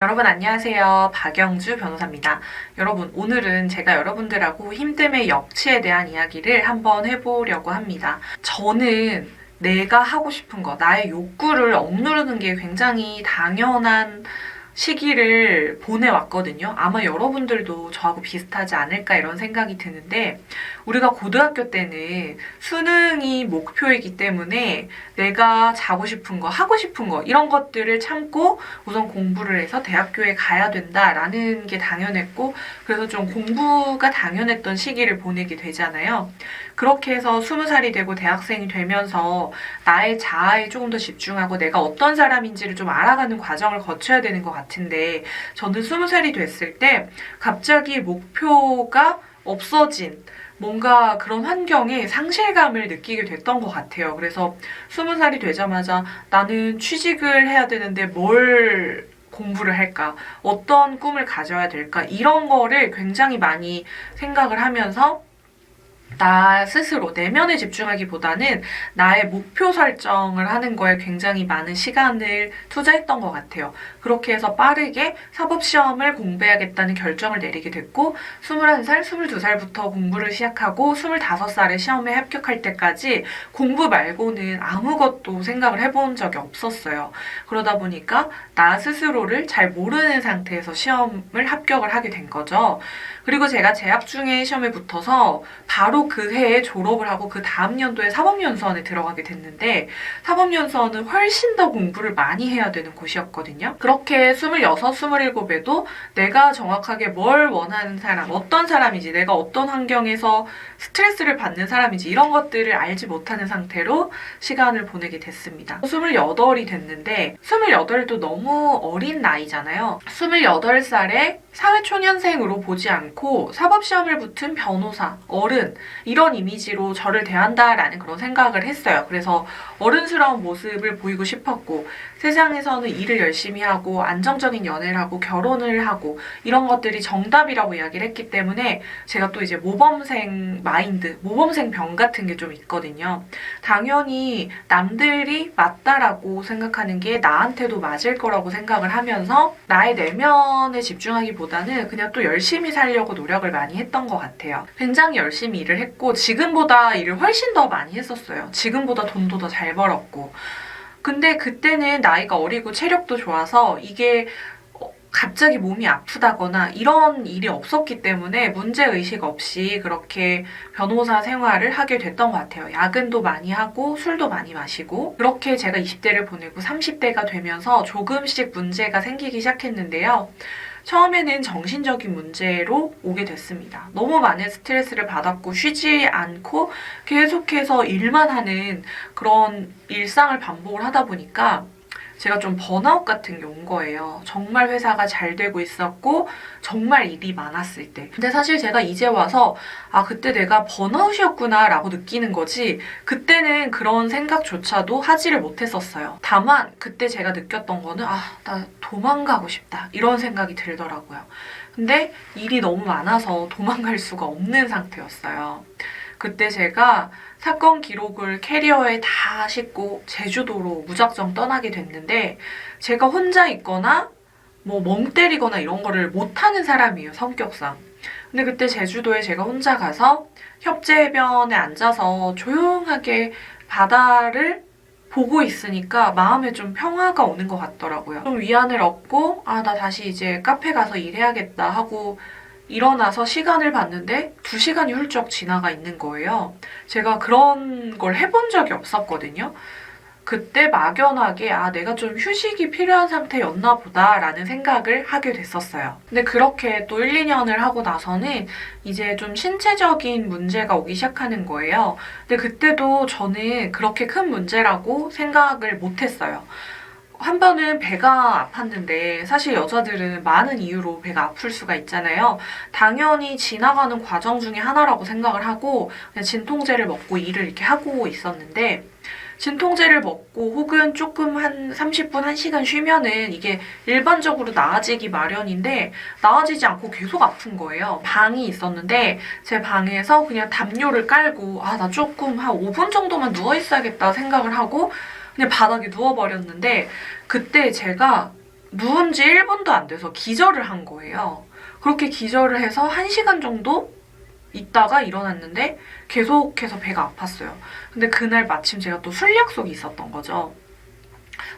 여러분 안녕하세요. 박영주 변호사입니다. 여러분 오늘은 제가 여러분들하고 힘 때문에 역치에 대한 이야기를 한번 해보려고 합니다. 저는 내가 하고 싶은 거, 나의 욕구를 억누르는 게 굉장히 당연한 시기를 보내왔거든요. 아마 여러분들도 저하고 비슷하지 않을까 이런 생각이 드는데 우리가 고등학교 때는 수능이 목표이기 때문에 내가 자고 싶은 거, 하고 싶은 거 이런 것들을 참고 우선 공부를 해서 대학교에 가야 된다라는 게 당연했고 그래서 좀 공부가 당연했던 시기를 보내게 되잖아요. 그렇게 해서 20살이 되고 대학생이 되면서 나의 자아에 조금 더 집중하고 내가 어떤 사람인지를 좀 알아가는 과정을 거쳐야 되는 것 같은데 저는 20살이 됐을 때 갑자기 목표가 없어진 뭔가 그런 환경에 상실감을 느끼게 됐던 것 같아요. 그래서 20살이 되자마자 나는 취직을 해야 되는데 뭘 공부를 할까? 어떤 꿈을 가져야 될까? 이런 거를 굉장히 많이 생각을 하면서 나 스스로 내면에 집중하기보다는 나의 목표 설정을 하는 거에 굉장히 많은 시간을 투자했던 것 같아요. 그렇게 해서 빠르게 사법시험을 공부해야겠다는 결정을 내리게 됐고 21살, 22살부터 공부를 시작하고 25살에 시험에 합격할 때까지 공부 말고는 아무것도 생각을 해본 적이 없었어요. 그러다 보니까 나 스스로를 잘 모르는 상태에서 시험을 합격을 하게 된 거죠. 그리고 제가 재학 중에 시험에 붙어서 바로 그 해에 졸업을 하고 그 다음 연도에 사법연수원에 들어가게 됐는데 사법연수원은 훨씬 더 공부를 많이 해야 되는 곳이었거든요. 그렇게 26, 27에도 내가 정확하게 뭘 원하는 사람, 어떤 사람이지, 내가 어떤 환경에서 스트레스를 받는 사람이지 이런 것들을 알지 못하는 상태로 시간을 보내게 됐습니다. 28이 됐는데 28도 너무 어린 나이잖아요. 28살에 사회초년생으로 보지 않고 사법시험을 붙은 변호사, 어른 이런 이미지로 저를 대한다라는 그런 생각을 했어요. 그래서 어른스러운 모습을 보이고 싶었고 세상에서는 일을 열심히 하고 안정적인 연애를 하고 결혼을 하고 이런 것들이 정답이라고 이야기를 했기 때문에 제가 또 이제 모범생 마인드, 모범생 병 같은 게 좀 있거든요. 당연히 남들이 맞다라고 생각하는 게 나한테도 맞을 거라고 생각을 하면서 나의 내면에 집중하기보다는 그냥 또 열심히 살려고 노력을 많이 했던 것 같아요. 굉장히 열심히 일을 했고 지금보다 일을 훨씬 더 많이 했었어요. 지금보다 돈도 더 잘 벌었고 근데 그때는 나이가 어리고 체력도 좋아서 이게 갑자기 몸이 아프다거나 이런 일이 없었기 때문에 문제의식 없이 그렇게 변호사 생활을 하게 됐던 것 같아요. 야근도 많이 하고 술도 많이 마시고 그렇게 제가 20대를 보내고 30대가 되면서 조금씩 문제가 생기기 시작했는데요. 처음에는 정신적인 문제로 오게 됐습니다. 너무 많은 스트레스를 받았고 쉬지 않고 계속해서 일만 하는 그런 일상을 반복을 하다 보니까 제가 좀 번아웃 같은 게 온 거예요. 정말 회사가 잘 되고 있었고 정말 일이 많았을 때. 근데 사실 제가 이제 와서 그때 내가 번아웃이었구나 라고 느끼는 거지 그때는 그런 생각조차도 하지를 못했었어요. 다만 그때 제가 느꼈던 거는 나 도망가고 싶다 이런 생각이 들더라고요. 근데 일이 너무 많아서 도망갈 수가 없는 상태였어요. 그때 제가 사건 기록을 캐리어에 다 싣고 제주도로 무작정 떠나게 됐는데 제가 혼자 있거나 멍 때리거나 이런 거를 못하는 사람이에요, 성격상. 근데 그때 제주도에 제가 혼자 가서 협재해변에 앉아서 조용하게 바다를 보고 있으니까 마음에 좀 평화가 오는 것 같더라고요. 좀 위안을 얻고 나 다시 이제 카페 가서 일해야겠다 하고 일어나서 시간을 봤는데 2시간이 훌쩍 지나가 있는 거예요. 제가 그런 걸 해본 적이 없었거든요. 그때 막연하게 내가 좀 휴식이 필요한 상태였나 보다라는 생각을 하게 됐었어요. 근데 그렇게 또 1, 2년을 하고 나서는 이제 좀 신체적인 문제가 오기 시작하는 거예요. 근데 그때도 저는 그렇게 큰 문제라고 생각을 못했어요. 한 번은 배가 아팠는데 사실 여자들은 많은 이유로 배가 아플 수가 있잖아요. 당연히 지나가는 과정 중에 하나라고 생각을 하고 그냥 진통제를 먹고 일을 이렇게 하고 있었는데 진통제를 먹고 혹은 조금 한 30분, 1시간 쉬면은 이게 일반적으로 나아지기 마련인데 나아지지 않고 계속 아픈 거예요. 방이 있었는데 제 방에서 그냥 담요를 깔고 나 조금 한 5분 정도만 누워있어야겠다 생각을 하고 그냥 바닥에 누워버렸는데 그때 제가 누운 지 1분도 안 돼서 기절을 한 거예요. 그렇게 기절을 해서 1시간 정도 있다가 일어났는데 계속해서 배가 아팠어요. 근데 그날 마침 제가 또 술 약속이 있었던 거죠.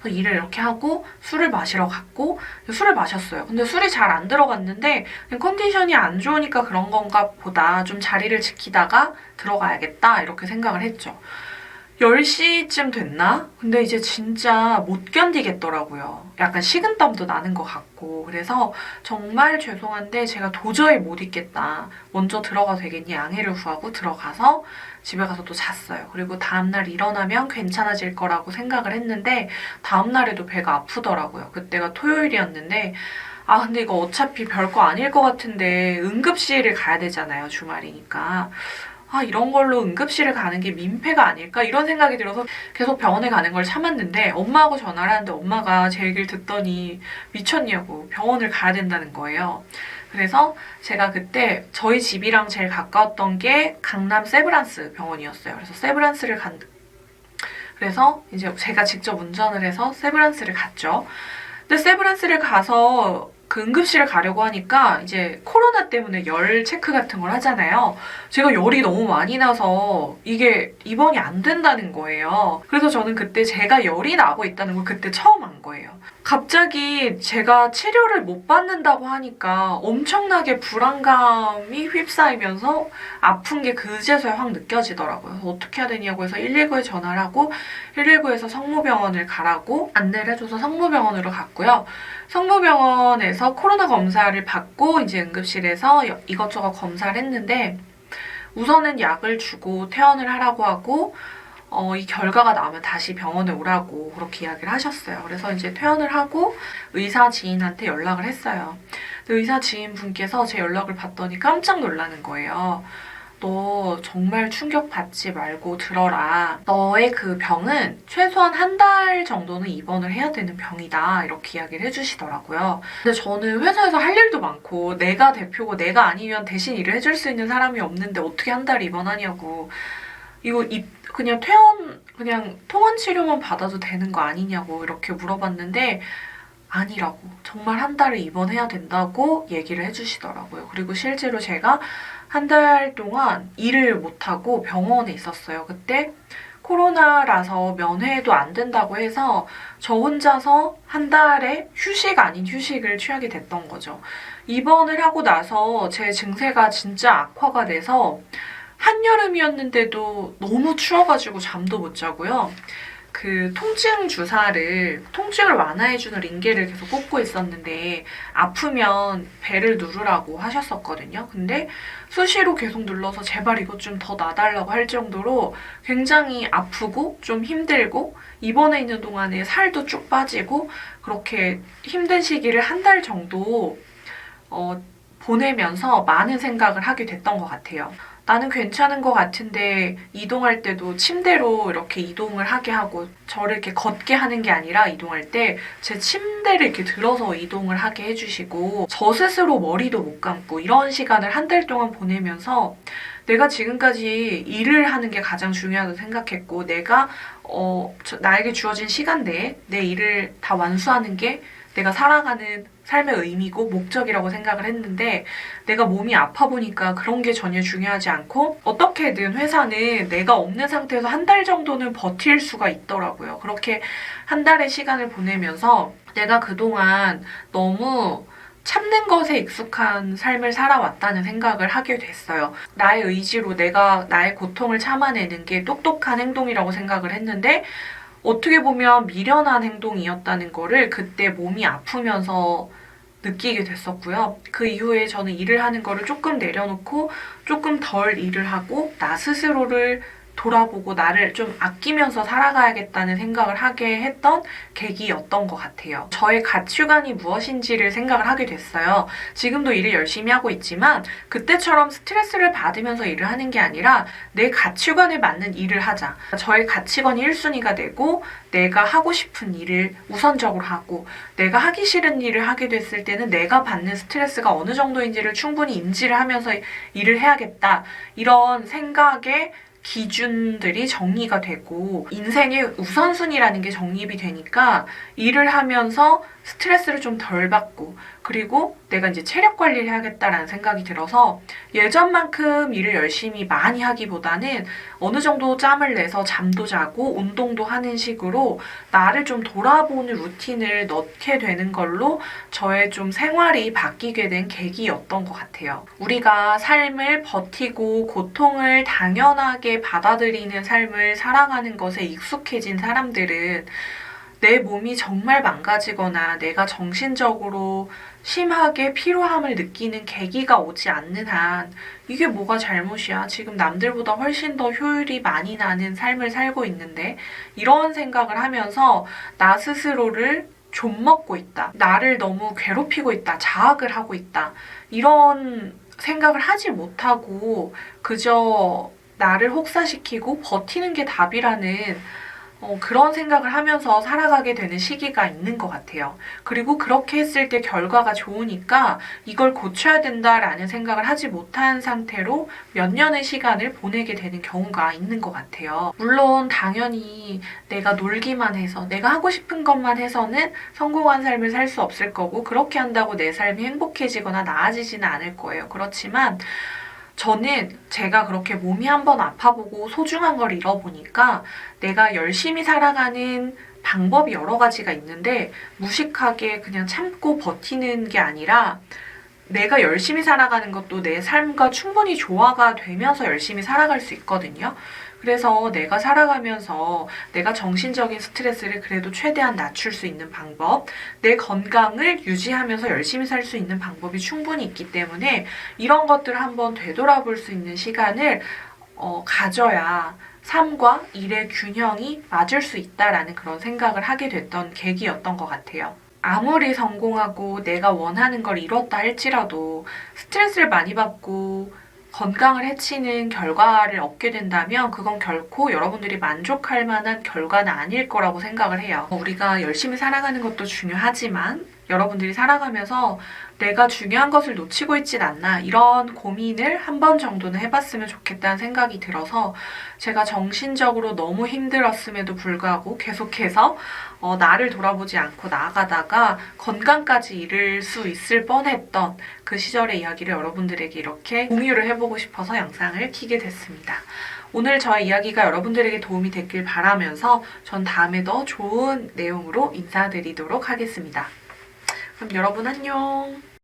그래서 일을 이렇게 하고 술을 마시러 갔고 술을 마셨어요. 근데 술이 잘 안 들어갔는데 컨디션이 안 좋으니까 그런 건가 보다 좀 자리를 지키다가 들어가야겠다 이렇게 생각을 했죠. 10시쯤 됐나? 근데 이제 진짜 못 견디겠더라고요. 약간 식은땀도 나는 것 같고 그래서 정말 죄송한데 제가 도저히 못 있겠다. 먼저 들어가도 되겠니? 양해를 구하고 들어가서 집에 가서 또 잤어요. 그리고 다음날 일어나면 괜찮아질 거라고 생각을 했는데 다음날에도 배가 아프더라고요. 그때가 토요일이었는데 근데 이거 어차피 별거 아닐 것 같은데 응급실을 가야 되잖아요. 주말이니까. 이런 걸로 응급실을 가는 게 민폐가 아닐까? 이런 생각이 들어서 계속 병원에 가는 걸 참았는데 엄마하고 전화를 하는데 엄마가 제 얘기를 듣더니 미쳤냐고 병원을 가야 된다는 거예요. 그래서 제가 그때 저희 집이랑 제일 가까웠던 게 강남 세브란스 병원이었어요. 그래서 그래서 이제 제가 직접 운전을 해서 세브란스를 갔죠. 근데 세브란스를 가서 그 응급실을 가려고 하니까 이제 코로나 때문에 열 체크 같은 걸 하잖아요. 제가 열이 너무 많이 나서 이게 입원이 안 된다는 거예요. 그래서 저는 그때 제가 열이 나고 있다는 걸 그때 처음 안 거예요. 갑자기 제가 치료를 못 받는다고 하니까 엄청나게 불안감이 휩싸이면서 아픈 게 그제서야 확 느껴지더라고요. 그래서 어떻게 해야 되냐고 해서 119에 전화를 하고 119에서 성모병원을 가라고 안내를 해줘서 성모병원으로 갔고요. 성모병원에서 코로나 검사를 받고 이제 응급실에서 이것저것 검사를 했는데 우선은 약을 주고 퇴원을 하라고 하고 이 결과가 나오면 다시 병원에 오라고 그렇게 이야기를 하셨어요. 그래서 이제 퇴원을 하고 의사 지인한테 연락을 했어요. 의사 지인분께서 제 연락을 받더니 깜짝 놀라는 거예요. 너 정말 충격받지 말고 들어라. 너의 그 병은 최소한 1달 정도는 입원을 해야 되는 병이다. 이렇게 이야기를 해주시더라고요. 근데 저는 회사에서 할 일도 많고 내가 대표고 내가 아니면 대신 일을 해줄 수 있는 사람이 없는데 어떻게 1달 입원하냐고. 이거 그냥 그냥 통원 치료만 받아도 되는 거 아니냐고 이렇게 물어봤는데 아니라고. 정말 1달을 입원해야 된다고 얘기를 해주시더라고요. 그리고 실제로 제가 1달 동안 일을 못하고 병원에 있었어요. 그때 코로나라서 면회도 안 된다고 해서 저 혼자서 1달에 휴식 아닌 휴식을 취하게 됐던 거죠. 입원을 하고 나서 제 증세가 진짜 악화가 돼서 한여름이었는데도 너무 추워가지고 잠도 못 자고요. 그 통증을 완화해주는 링겔을 계속 꽂고 있었는데 아프면 배를 누르라고 하셨었거든요. 근데 수시로 계속 눌러서 제발 이것 좀 더 놔달라고 할 정도로 굉장히 아프고 좀 힘들고 입원해 있는 동안에 살도 쭉 빠지고 그렇게 힘든 시기를 1달 정도 보내면서 많은 생각을 하게 됐던 것 같아요. 나는 괜찮은 것 같은데 이동할 때도 침대로 이렇게 이동을 하게 하고 저를 이렇게 걷게 하는 게 아니라 이동할 때 제 침대를 이렇게 들어서 이동을 하게 해주시고 저 스스로 머리도 못 감고 이런 시간을 1달 동안 보내면서 내가 지금까지 일을 하는 게 가장 중요하다고 생각했고 내가 나에게 주어진 시간 내에 내 일을 다 완수하는 게 내가 살아가는 삶의 의미고 목적이라고 생각을 했는데 내가 몸이 아파 보니까 그런 게 전혀 중요하지 않고 어떻게든 회사는 내가 없는 상태에서 1달 정도는 버틸 수가 있더라고요. 그렇게 1달의 시간을 보내면서 내가 그동안 너무 참는 것에 익숙한 삶을 살아왔다는 생각을 하게 됐어요. 나의 의지로 내가 나의 고통을 참아내는 게 똑똑한 행동이라고 생각을 했는데 어떻게 보면 미련한 행동이었다는 거를 그때 몸이 아프면서 느끼게 됐었고요. 그 이후에 저는 일을 하는 거를 조금 내려놓고 조금 덜 일을 하고 나 스스로를 돌아보고 나를 좀 아끼면서 살아가야겠다는 생각을 하게 했던 계기였던 것 같아요. 저의 가치관이 무엇인지를 생각을 하게 됐어요. 지금도 일을 열심히 하고 있지만 그때처럼 스트레스를 받으면서 일을 하는 게 아니라 내 가치관에 맞는 일을 하자. 저의 가치관이 1순위가 되고 내가 하고 싶은 일을 우선적으로 하고 내가 하기 싫은 일을 하게 됐을 때는 내가 받는 스트레스가 어느 정도인지를 충분히 인지를 하면서 일을 해야겠다. 이런 생각에 기준들이 정리가 되고 인생의 우선순위라는 게 정립이 되니까 일을 하면서 스트레스를 좀 덜 받고, 그리고 내가 이제 체력 관리를 해야겠다라는 생각이 들어서 예전만큼 일을 열심히 많이 하기보다는 어느 정도 짬을 내서 잠도 자고 운동도 하는 식으로 나를 좀 돌아보는 루틴을 넣게 되는 걸로 저의 좀 생활이 바뀌게 된 계기였던 것 같아요. 우리가 삶을 버티고 고통을 당연하게 받아들이는 삶을 살아가는 것에 익숙해진 사람들은 내 몸이 정말 망가지거나 내가 정신적으로 심하게 피로함을 느끼는 계기가 오지 않는 한 이게 뭐가 잘못이야? 지금 남들보다 훨씬 더 효율이 많이 나는 삶을 살고 있는데 이런 생각을 하면서 나 스스로를 좀먹고 있다. 나를 너무 괴롭히고 있다. 자학을 하고 있다. 이런 생각을 하지 못하고 그저 나를 혹사시키고 버티는 게 답이라는 그런 생각을 하면서 살아가게 되는 시기가 있는 것 같아요. 그리고 그렇게 했을 때 결과가 좋으니까 이걸 고쳐야 된다라는 생각을 하지 못한 상태로 몇 년의 시간을 보내게 되는 경우가 있는 것 같아요. 물론 당연히 내가 놀기만 해서 내가 하고 싶은 것만 해서는 성공한 삶을 살 수 없을 거고 그렇게 한다고 내 삶이 행복해지거나 나아지지는 않을 거예요. 그렇지만 저는 제가 그렇게 몸이 한번 아파보고 소중한 걸 잃어보니까 내가 열심히 살아가는 방법이 여러 가지가 있는데 무식하게 그냥 참고 버티는 게 아니라 내가 열심히 살아가는 것도 내 삶과 충분히 조화가 되면서 열심히 살아갈 수 있거든요. 그래서 내가 살아가면서 내가 정신적인 스트레스를 그래도 최대한 낮출 수 있는 방법, 내 건강을 유지하면서 열심히 살 수 있는 방법이 충분히 있기 때문에 이런 것들을 한번 되돌아볼 수 있는 시간을 가져야 삶과 일의 균형이 맞을 수 있다라는 그런 생각을 하게 됐던 계기였던 것 같아요. 아무리 성공하고 내가 원하는 걸 이뤘다 할지라도 스트레스를 많이 받고 건강을 해치는 결과를 얻게 된다면 그건 결코 여러분들이 만족할 만한 결과는 아닐 거라고 생각을 해요. 우리가 열심히 살아가는 것도 중요하지만 여러분들이 살아가면서 내가 중요한 것을 놓치고 있진 않나 이런 고민을 한 번 정도는 해봤으면 좋겠다는 생각이 들어서 제가 정신적으로 너무 힘들었음에도 불구하고 계속해서 나를 돌아보지 않고 나아가다가 건강까지 잃을 수 있을 뻔했던 그 시절의 이야기를 여러분들에게 이렇게 공유를 해보고 싶어서 영상을 켜게 됐습니다. 오늘 저의 이야기가 여러분들에게 도움이 됐길 바라면서 전 다음에 더 좋은 내용으로 인사드리도록 하겠습니다. 그럼 여러분 안녕.